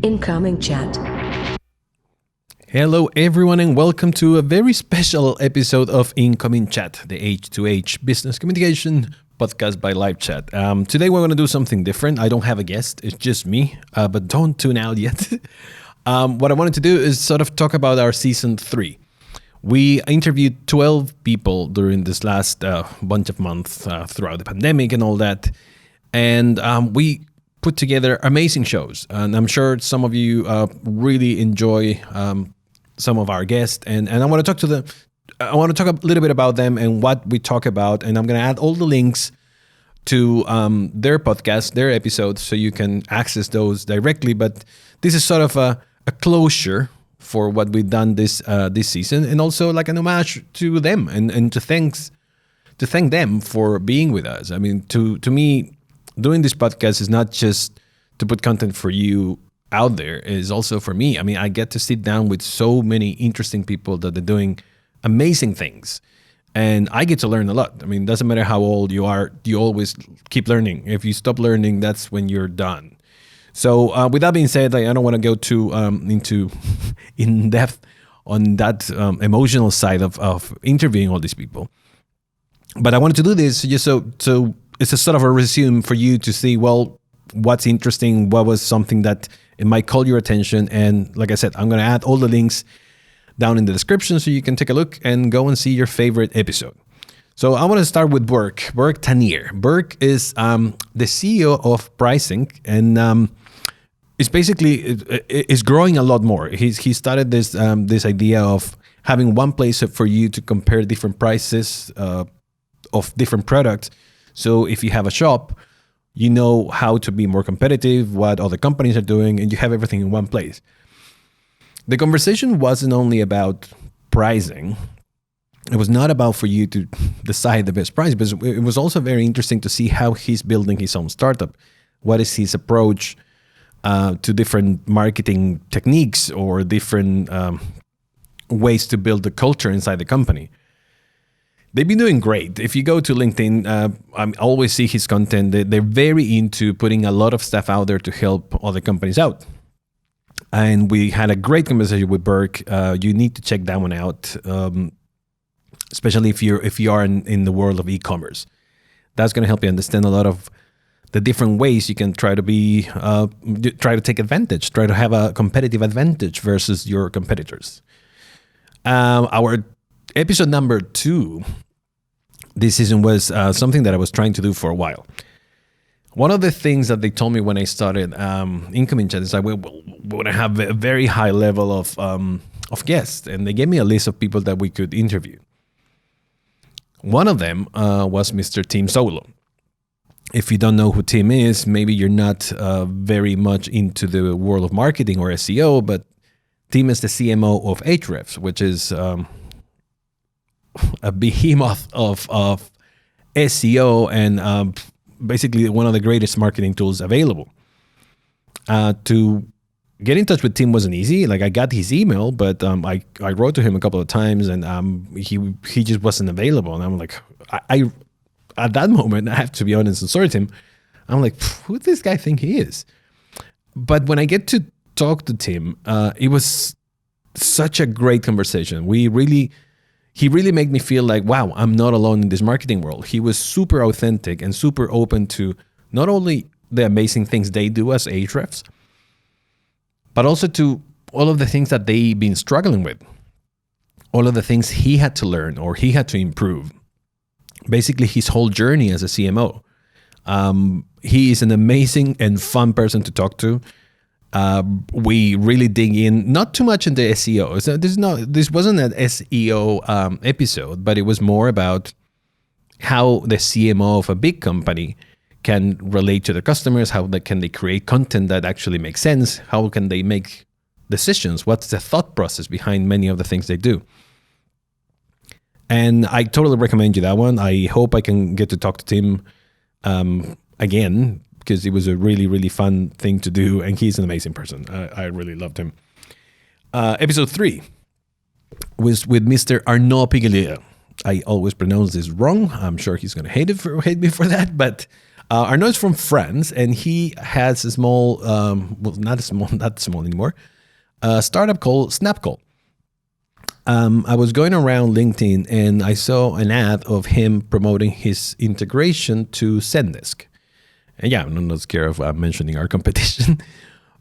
Incoming chat. Hello everyone and welcome to a very special episode of Incoming Chat, the H2H business communication podcast by Live Chat. Today we're going to do something different. I don't have a guest, it's just me, but don't tune out yet. What I wanted to do is sort of talk about our season 3. We interviewed 12 people during this last bunch of months throughout the pandemic and all that. And we put together amazing shows. And I'm sure some of you really enjoy some of our guests. And I want to talk to them. I want to talk a little bit about them and what we talk about. And I'm going to add all the links to their podcast, their episodes, so you can access those directly. But this is sort of a closure for what we've done this season, and also like an homage to them and to thank them for being with us. I mean, to me, doing this podcast is not just to put content for you out there, it is also for me. I mean, I get to sit down with so many interesting people that are doing amazing things, and I get to learn a lot. I mean, it doesn't matter how old you are, you always keep learning. If you stop learning, that's when you're done. So with that being said, I don't want to go too into in depth on that emotional side of interviewing all these people. But I wanted to do this just so it's a sort of a resume for you to see, well, what's interesting, what was something that it might call your attention. And like I said, I'm going to add all the links down in the description so you can take a look and go and see your favorite episode. So I want to start with Burc Tanir. Burc is the CEO of Pricing, and it's basically is growing a lot more. He started this idea of having one place for you to compare different prices of different products. So if you have a shop, you know how to be more competitive, what other companies are doing, and you have everything in one place. The conversation wasn't only about pricing. It was not about for you to decide the best price, but it was also very interesting to see how he's building his own startup. What is his approach to different marketing techniques or different ways to build the culture inside the company. They've been doing great. If you go to LinkedIn, I always see his content. They're very into putting a lot of stuff out there to help other companies out. And we had a great conversation with Burc. You need to check that one out, especially if you are in the world of e-commerce. That's going to help you understand a lot of the different ways you can try to take advantage, try to have a competitive advantage versus your competitors. Our episode number 2 this season was something that I was trying to do for a while. One of the things that they told me when I started Incoming Chat is that we want to have a very high level of guests, and they gave me a list of people that we could interview. One of them was Mr. Tim Soulo. If you don't know who Tim is, maybe you're not very much into the world of marketing or SEO, but Tim is the CMO of Ahrefs, which is a behemoth of SEO and basically one of the greatest marketing tools available. To get in touch with Tim wasn't easy. Like, I got his email, but I wrote to him a couple of times, and he just wasn't available. And I'm like, I at that moment, I have to be honest and sorry, Tim. I'm like, who does this guy think he is? But when I get to talk to Tim, it was such a great conversation. He really made me feel like, wow, I'm not alone in this marketing world. He was super authentic and super open to not only the amazing things they do as Ahrefs, but also to all of the things that they've been struggling with, all of the things he had to learn or he had to improve. Basically, his whole journey as a CMO. He is an amazing and fun person to talk to. We really dig in, not too much into SEO. So this wasn't an SEO episode, but it was more about how the CMO of a big company can relate to the customers, how can they create content that actually makes sense, how can they make decisions, what's the thought process behind many of the things they do. And I totally recommend you that one. I hope I can get to talk to Tim again, because it was a really, really fun thing to do, and he's an amazing person. I really loved him. Episode 3 was with Mr. Arnaud Piguelier. I always pronounce this wrong. I'm sure he's going to hate me for that, but Arnaud is from France, and he has a small, well, not small anymore, startup called SnapCall. I was going around LinkedIn and I saw an ad of him promoting his integration to Zendesk. And yeah, I'm not scared of mentioning our competition.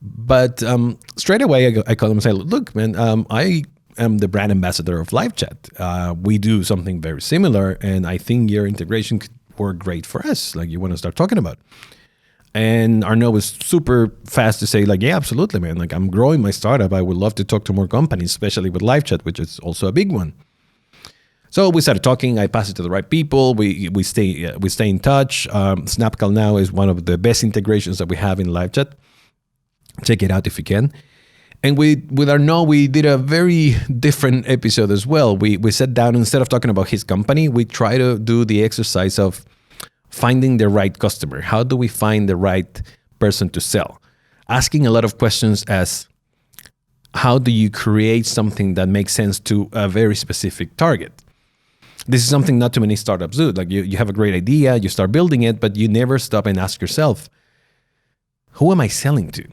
But straight away, I called him and said, look, man, I am the brand ambassador of live chat. We do something very similar, and I think your integration could work great for us. Like, you want to start talking about. And Arnaud was super fast to say, like, yeah, absolutely, man. Like, I'm growing my startup. I would love to talk to more companies, especially with live chat, which is also a big one. So we started talking. I passed it to the right people. We stay in touch. SnapCall now is one of the best integrations that we have in live chat. Check it out if you can. And with Arnaud, we did a very different episode as well. We sat down, instead of talking about his company, we try to do the exercise of finding the right customer. How do we find the right person to sell? Asking a lot of questions as, how do you create something that makes sense to a very specific target? This is something not too many startups do. Like, you have a great idea, you start building it, but you never stop and ask yourself, who am I selling to?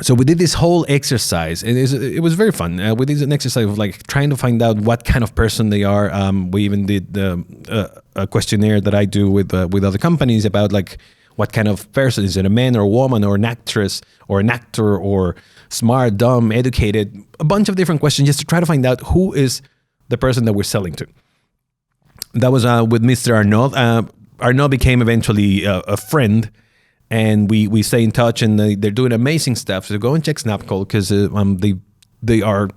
So we did this whole exercise, and it was very fun. We did an exercise of like trying to find out what kind of person they are. We even did a questionnaire that I do with other companies about like what kind of person. Is it a man or a woman or an actress or an actor or smart, dumb, educated? A bunch of different questions just to try to find out who is the person that we're selling to. That was with Mr. Arnaud. Arnaud became eventually a friend. And we stay in touch, and they're doing amazing stuff. So go and check SnapCall, because they are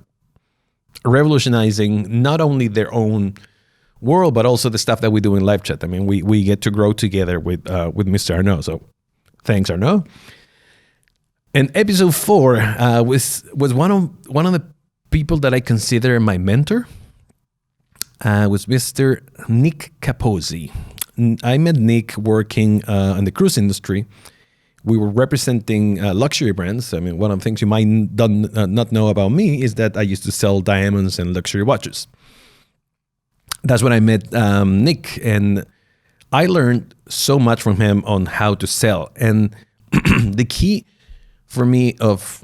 revolutionizing not only their own world, but also the stuff that we do in live chat. I mean, we get to grow together with Mr. Arnaud. So thanks, Arnaud. And episode 4 was one of the people that I consider my mentor. Was Mr. Nick Capozzi. I met Nick working in the cruise industry. We were representing luxury brands. I mean, one of the things you might not know about me is that I used to sell diamonds and luxury watches. That's when I met Nick, and I learned so much from him on how to sell. And the key for me of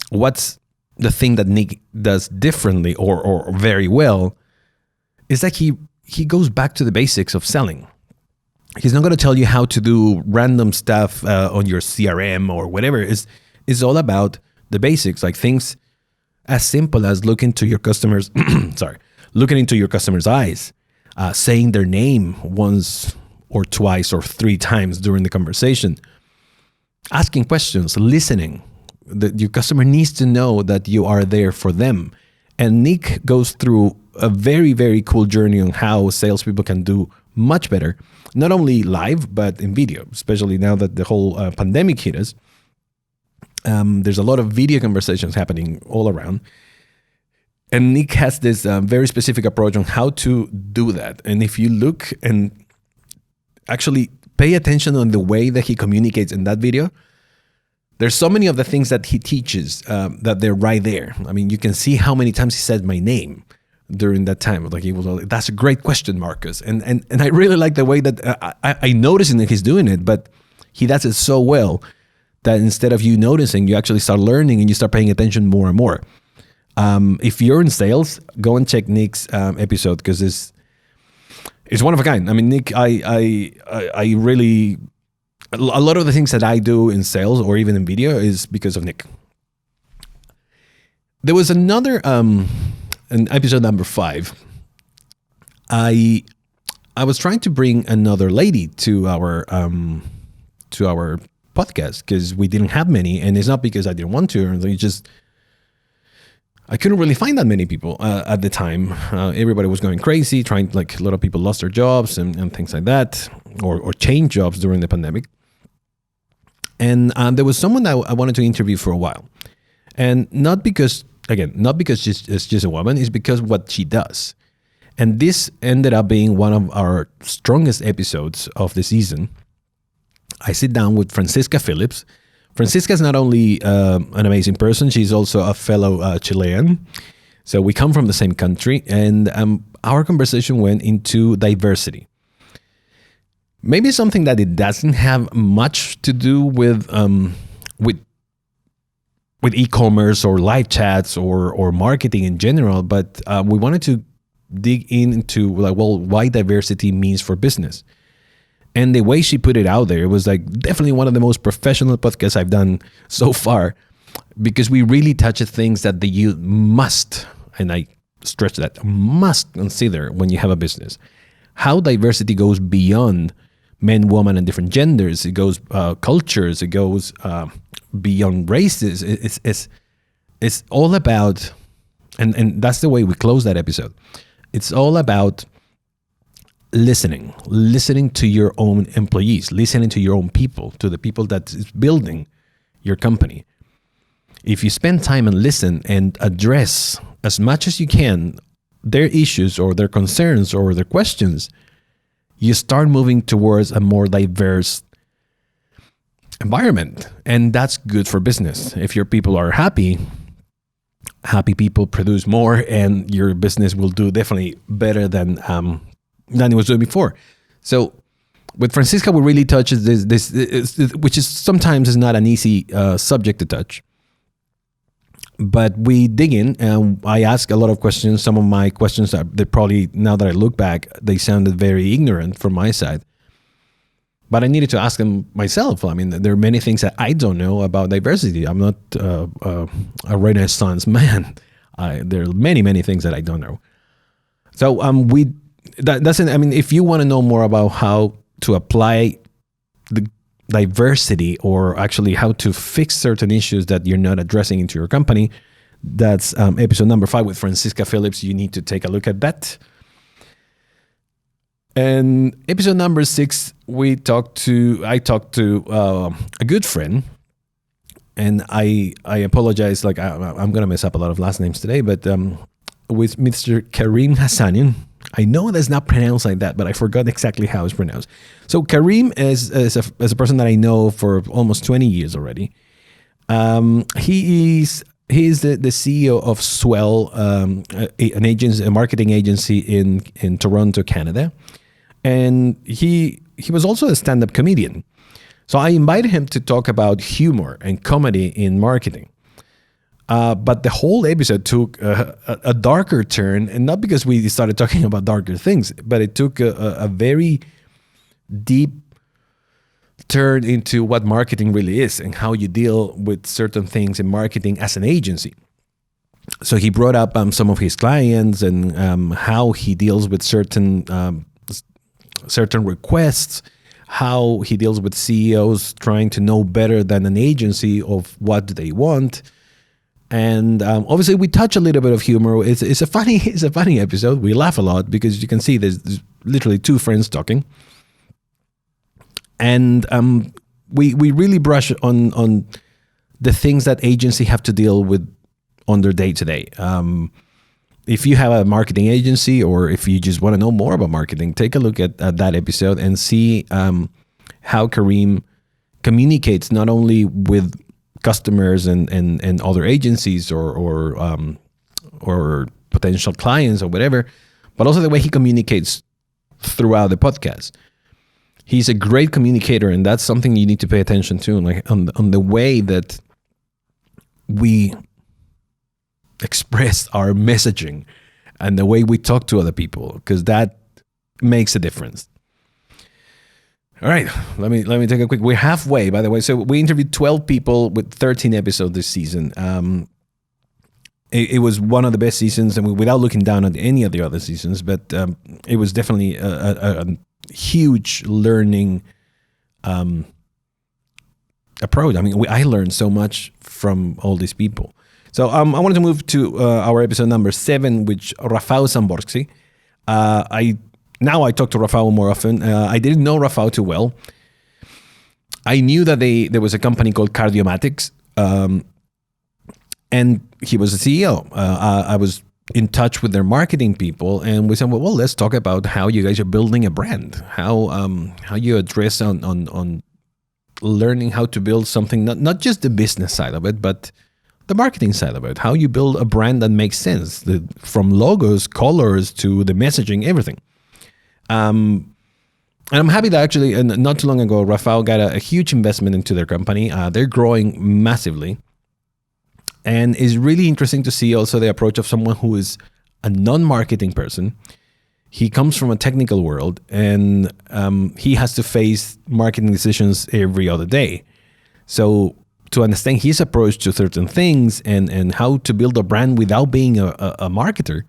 what's the thing that Nick does differently or very well is that he goes back to the basics of selling. He's not going to tell you how to do random stuff on your CRM or whatever. It's all about the basics, like things as simple as looking into your customers' eyes, saying their name once or twice or 3 times during the conversation, asking questions, listening. Your customer needs to know that you are there for them. And Nick goes through a very, very cool journey on how salespeople can do much better, not only live, but in video, especially now that the whole pandemic hit us. There's a lot of video conversations happening all around. And Nick has this very specific approach on how to do that. And if you look and actually pay attention on the way that he communicates in that video, there's so many of the things that he teaches that they're right there. I mean, you can see how many times he said my name during that time. Like, he was like, that's a great question, Marcus. And I really like the way that I notice that he's doing it, but he does it so well that instead of you noticing, you actually start learning and you start paying attention more and more. If you're in sales, go and check Nick's episode, because it's one of a kind. I mean, Nick, I really, a lot of the things that I do in sales or even in video is because of Nick. There was another, in episode number 5, I was trying to bring another lady to our podcast, because we didn't have many, and it's not because I didn't want to, it's just I couldn't really find that many people at the time. Everybody was going crazy, trying, like, a lot of people lost their jobs and things like that, or changed jobs during the pandemic. And there was someone that I wanted to interview for a while, and not because she's just a woman, it's because what she does. And this ended up being one of our strongest episodes of the season. I sit down with Francisca Philips. Francisca is not only an amazing person, she's also a fellow Chilean. So we come from the same country, and our conversation went into diversity. maybe something that it doesn't have much to do with e-commerce or live chats or marketing in general, but we wanted to dig into like, well, why diversity means for business. And the way she put it out there, it was like definitely one of the most professional podcasts I've done so far, because we really touch things that the youth must, and I stress that, must consider when you have a business. How diversity goes beyond men, women, and different genders. It goes cultures. It goes beyond races. It's all about, and that's the way we close that episode. It's all about listening to your own employees, listening to your own people, to the people that is building your company. If you spend time and listen and address as much as you can their issues or their concerns or their questions, you start moving towards a more diverse environment. And that's good for business. If your people are happy people produce more, and your business will do definitely better than it was doing before. So with Francisca, we really touch this which is sometimes is not an easy subject to touch. But we dig in, and I ask a lot of questions. Some of my questions they probably, now that I look back, they sounded very ignorant from my side. But I needed to ask them myself. I mean, there are many things that I don't know about diversity. I'm not a Renaissance man. There are many things that I don't know. So if you want to know more about how to apply the diversity, or actually how to fix certain issues that you're not addressing into your company, that's episode number 5 with Francisca Philips. You need to take a look at that. And episode number 6, I talked to a good friend, and I apologize, like I'm gonna mess up a lot of last names today, but with Mr. Kareem Hassanien. I know that's not pronounced like that, but I forgot exactly how it's pronounced. So Kareem is a person that I know for almost 20 years already. He is the CEO of Swell, a marketing agency in Toronto, Canada, and he was also a stand-up comedian. So I invited him to talk about humor and comedy in marketing. But the whole episode took a darker turn, and not because we started talking about darker things, but it took a very deep turn into what marketing really is and how you deal with certain things in marketing as an agency. So he brought up some of his clients and how he deals with certain requests, how he deals with CEOs trying to know better than an agency of what they want. And obviously, we touch a little bit of humor. It's a funny episode. We laugh a lot because you can see there's literally two friends talking, and we really brush on the things that agency have to deal with on their day to day. If you have a marketing agency, or if you just want to know more about marketing, take a look at that episode and see how Kareem communicates not only with customers and other agencies or potential clients or whatever, but also the way he communicates throughout the podcast. He's a great communicator, and that's something you need to pay attention to, like on the way that we express our messaging and the way we talk to other people, because that makes a difference. All right, let me take a quick. We're halfway, by the way. So we interviewed 12 people with 13 episodes this season. It was one of the best seasons, and without looking down on any of the other seasons, but it was definitely a huge learning approach. I mean, I learned so much from all these people. So I wanted to move to our episode number 7, which Rafal Samborski. Now I talk to Rafal more often. I didn't know Rafal too well. I knew that there was a company called Cardiomatics, and he was the CEO. I was in touch with their marketing people, and we said, well, let's talk about how you guys are building a brand, how you address on learning how to build something, not just the business side of it, but the marketing side of it, how you build a brand that makes sense, from logos, colors, to the messaging, everything. And I'm happy that actually, not too long ago, Rafal got a huge investment into their company. They're growing massively. And it's really interesting to see also the approach of someone who is a non-marketing person. He comes from a technical world, and he has to face marketing decisions every other day. So to understand his approach to certain things and how to build a brand without being a marketer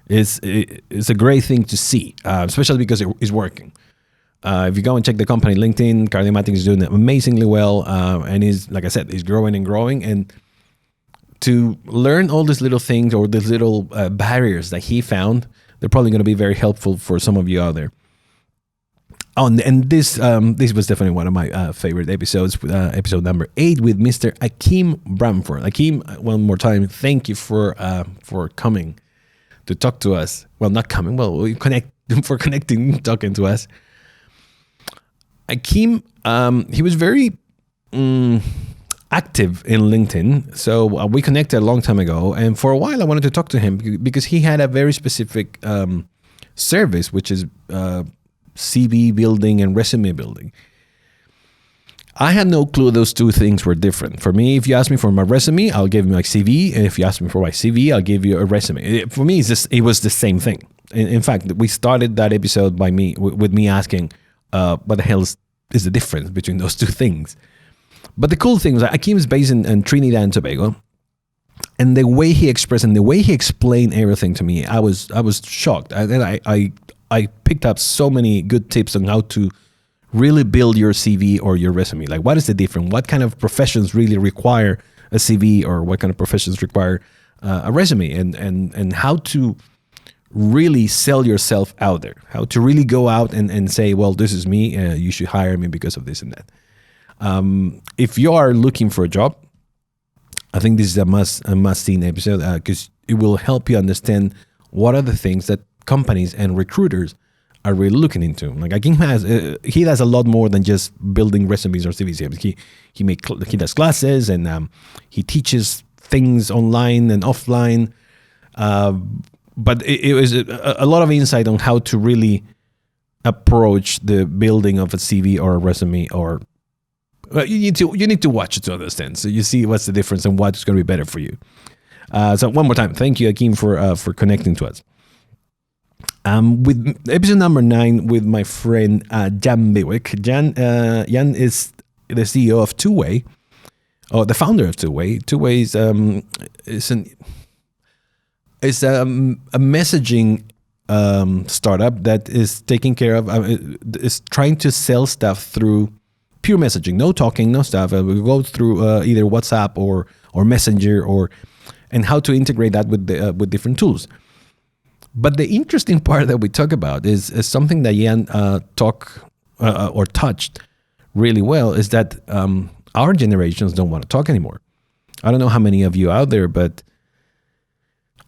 is a great thing to see, especially because it is working. If you go and check the company LinkedIn, Cardiomatic is doing amazingly well, and is, like I said, is growing and growing. And to learn all these little things or these little barriers that he found, they're probably going to be very helpful for some of you out there. Oh, and this was definitely one of my favorite episodes, episode number 8 with Mr. Akeem Branford. Akeem, one more time, thank you for coming to talk to us. Well, not coming. Well, we for connecting, talking to us. Akeem, he was very active in LinkedIn. So we connected a long time ago. And for a while, I wanted to talk to him because he had a very specific service, which is CV building and resume building. I had no clue those two things were different. For me, if you ask me for my resume, I'll give you my CV. And if you ask me for my CV, I'll give you a resume. For me, it was the same thing. In fact, we started that episode with me asking, what the hell is the difference between those two things? But the cool thing was that Akeem is based in Trinidad and Tobago. And the way he expressed and the way he explained everything to me, I was shocked. And I picked up so many good tips on how to really build your CV or your resume. Like, what is the difference? What kind of professions really require a CV, or what kind of professions require a resume? And how to really sell yourself out there. How to really go out and say, well, this is me. You should hire me because of this and that. If you are looking for a job, I think this is a must-see episode because it will help you understand what are the things that companies and recruiters are really looking into. Like Akeem he does a lot more than just building resumes or CVs. He does classes and he teaches things online and offline. But it was a lot of insight on how to really approach the building of a CV or a resume. Or you need to watch it to understand, so you see what's the difference and what's going to be better for you. So one more time, thank you, Akeem, for connecting to us. With episode number 9 with my friend Jan Biłyk. Jan is the CEO of Two-Way, or the founder of Two-Way. Two-Way is a messaging startup that is taking care of is trying to sell stuff through pure messaging, no talking, no stuff. We go through either WhatsApp or Messenger and how to integrate that with different tools. But the interesting part that we talk about is something that Jan touched really well, is that our generations don't want to talk anymore. I don't know how many of you out there, but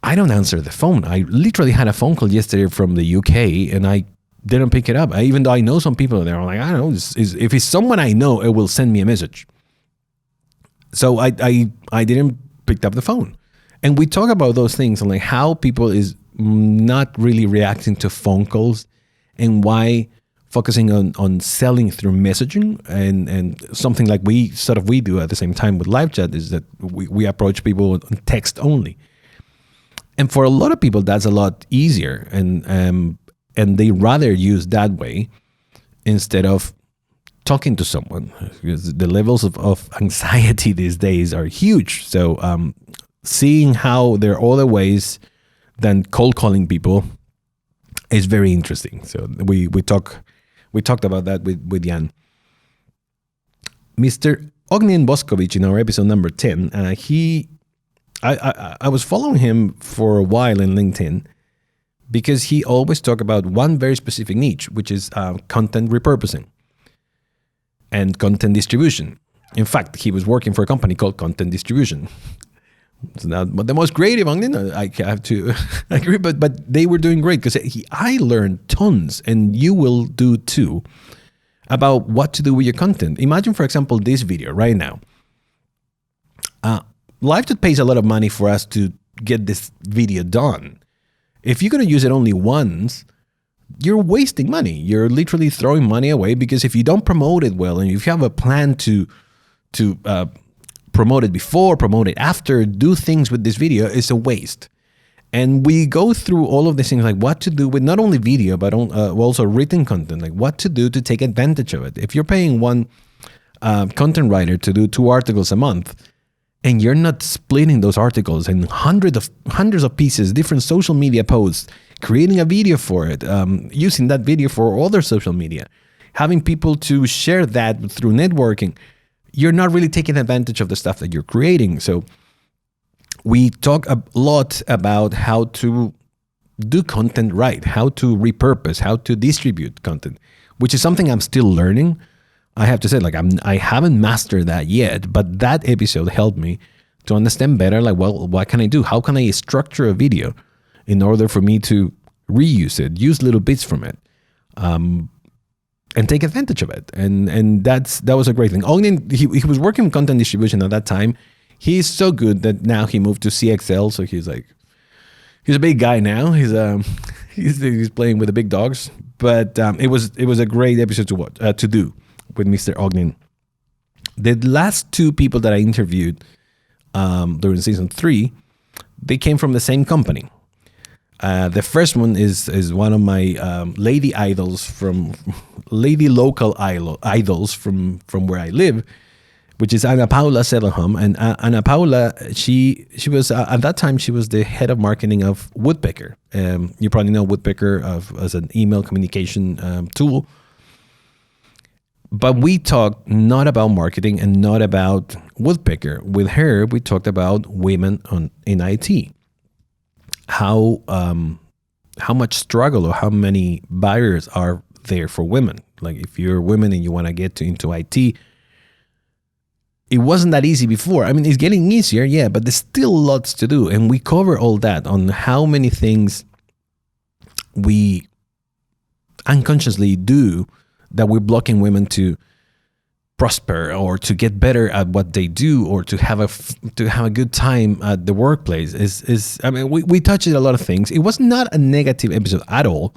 I don't answer the phone. I literally had a phone call yesterday from the UK and I didn't pick it up. Even though I know some people there, I'm like, I don't know, if it's someone I know, it will send me a message. So I didn't pick up the phone. And we talk about those things and like how people is not really reacting to phone calls and why focusing on selling through messaging and something like we do at the same time with live chat is that we approach people on text only. And for a lot of people, that's a lot easier, and they rather use that way instead of talking to someone, because the levels of anxiety these days are huge. So seeing how there are other ways than cold calling people is very interesting. So we talked about that with Jan. Mr. Ognjen Boskovic in our episode number 10, I was following him for a while in LinkedIn because he always talked about one very specific niche, which is content repurposing and content distribution. In fact, he was working for a company called Content Distribution. It's not the most creative, I have to agree, but they were doing great because I learned tons, and you will do too, about what to do with your content. Imagine, for example, this video right now. LiveChat pays a lot of money for us to get this video done. If you're going to use it only once, you're wasting money. You're literally throwing money away, because if you don't promote it well, and if you have a plan to promote it before, promote it after, do things with this video, it's a waste. And we go through all of these things, like what to do with not only video, but also written content, like what to do to take advantage of it. If you're paying one content writer to do 2 articles a month, and you're not splitting those articles in hundreds of pieces, different social media posts, creating a video for it, using that video for other social media, having people to share that through networking, you're not really taking advantage of the stuff that you're creating. So we talk a lot about how to do content right, how to repurpose, how to distribute content, which is something I'm still learning. I have to say, like, I haven't mastered that yet, but that episode helped me to understand better, like, well, what can I do? How can I structure a video in order for me to reuse it, use little bits from it, and take advantage of it? And that was a great thing. Ognjen, he was working with content distribution at that time. He's so good that now he moved to CXL, so he's a big guy now. He's playing with the big dogs. But it was a great episode to watch, to do with Mr. Ognjen. The last 2 people that I interviewed during season 3, they came from the same company. The first one is one of my lady local idols from where I live, which is Anna-Paula Cederholm. And Anna-Paula, she was at that time, she was the head of marketing of Woodpecker. You probably know Woodpecker as an email communication tool. But we talked not about marketing and not about Woodpecker. With her, we talked about women in IT. How much struggle or how many barriers are there for women. Like, if you're women and you want to get into IT, it wasn't that easy before. I mean, it's getting easier, yeah, but there's still lots to do. And we cover all that on how many things we unconsciously do that we're blocking women to prosper or to get better at what they do or to have a good time at the workplace. I mean, we touched on a lot of things. It was not a negative episode at all.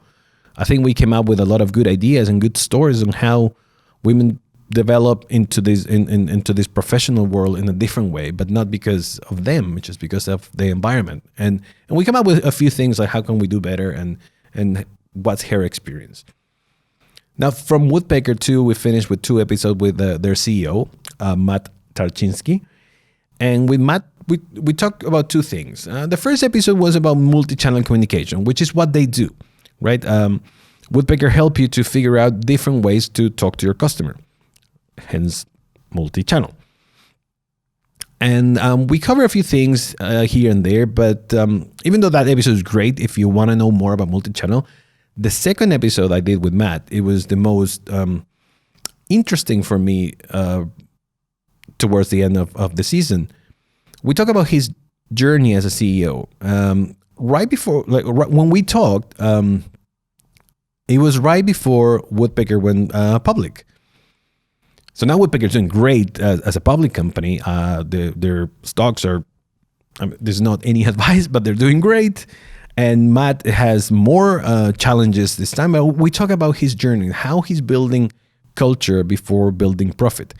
I think we came up with a lot of good ideas and good stories on how women develop into this into this professional world in a different way, but not because of them, just because of the environment. And we come up with a few things like how can we do better and what's her experience. Now, from Woodpecker 2, we finished with 2 episodes with their CEO, Matt Tarczynski. And with Matt, we talked about 2 things. The first episode was about multi-channel communication, which is what they do, right? Woodpecker help you to figure out different ways to talk to your customer, hence multi-channel. And we cover a few things here and there, but even though that episode is great, if you want to know more about multi-channel, the second episode I did with Matt, it was the most interesting for me towards the end of the season. We talk about his journey as a CEO. Right before, when we talked, it was right before Woodpecker went public. So now Woodpecker's doing great as a public company. Their stocks are, there's not any advice, but they're doing great. And Matt has more challenges this time. But we talk about his journey, how he's building culture before building profit,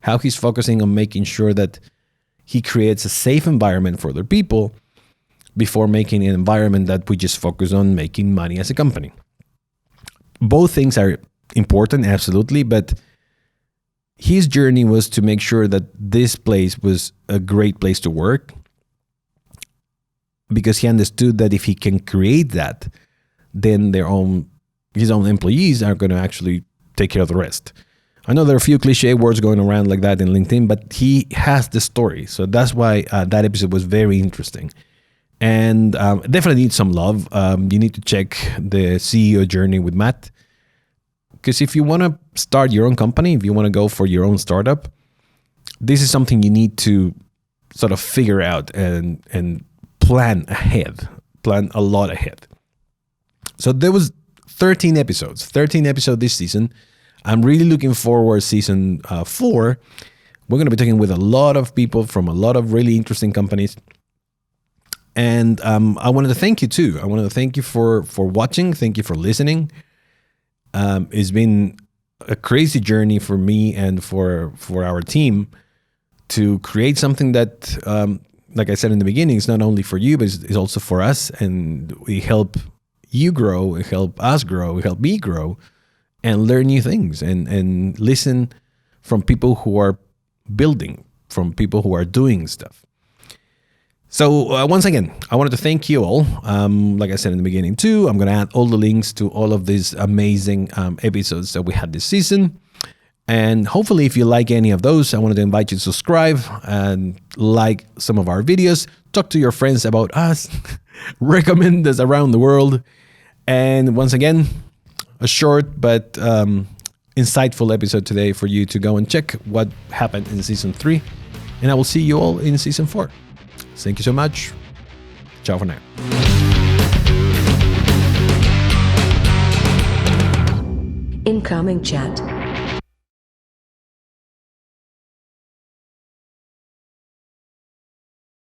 how he's focusing on making sure that he creates a safe environment for other people before making an environment that we just focus on making money as a company. Both things are important, absolutely, but his journey was to make sure that this place was a great place to work, because he understood that if he can create that, then his own employees are going to actually take care of the rest. I know there are a few cliche words going around like that in LinkedIn, but he has the story. So that's why that episode was very interesting. And definitely needs some love. You need to check the CEO journey with Matt. Because if you want to start your own company, if you want to go for your own startup, this is something you need to sort of figure out and plan a lot ahead. So there was 13 episodes this season. I'm really looking forward to season 4. We're going to be talking with a lot of people from a lot of really interesting companies. And I wanted to thank you too. I wanted to thank you for watching. Thank you for listening. It's been a crazy journey for me and for our team to create something that, like I said in the beginning, it's not only for you, but it's also for us. And we help you grow, we help us grow, we help me grow and learn new things and listen from people who are building, from people who are doing stuff. So once again, I wanted to thank you all. Like I said in the beginning too, I'm going to add all the links to all of these amazing episodes that we had this season. And hopefully if you like any of those, I wanted to invite you to subscribe and like some of our videos, talk to your friends about us, recommend us around the world. And once again, a short but insightful episode today for you to go and check what happened in season 3. And I will see you all in season 4. Thank you so much. Ciao for now. Incoming chat.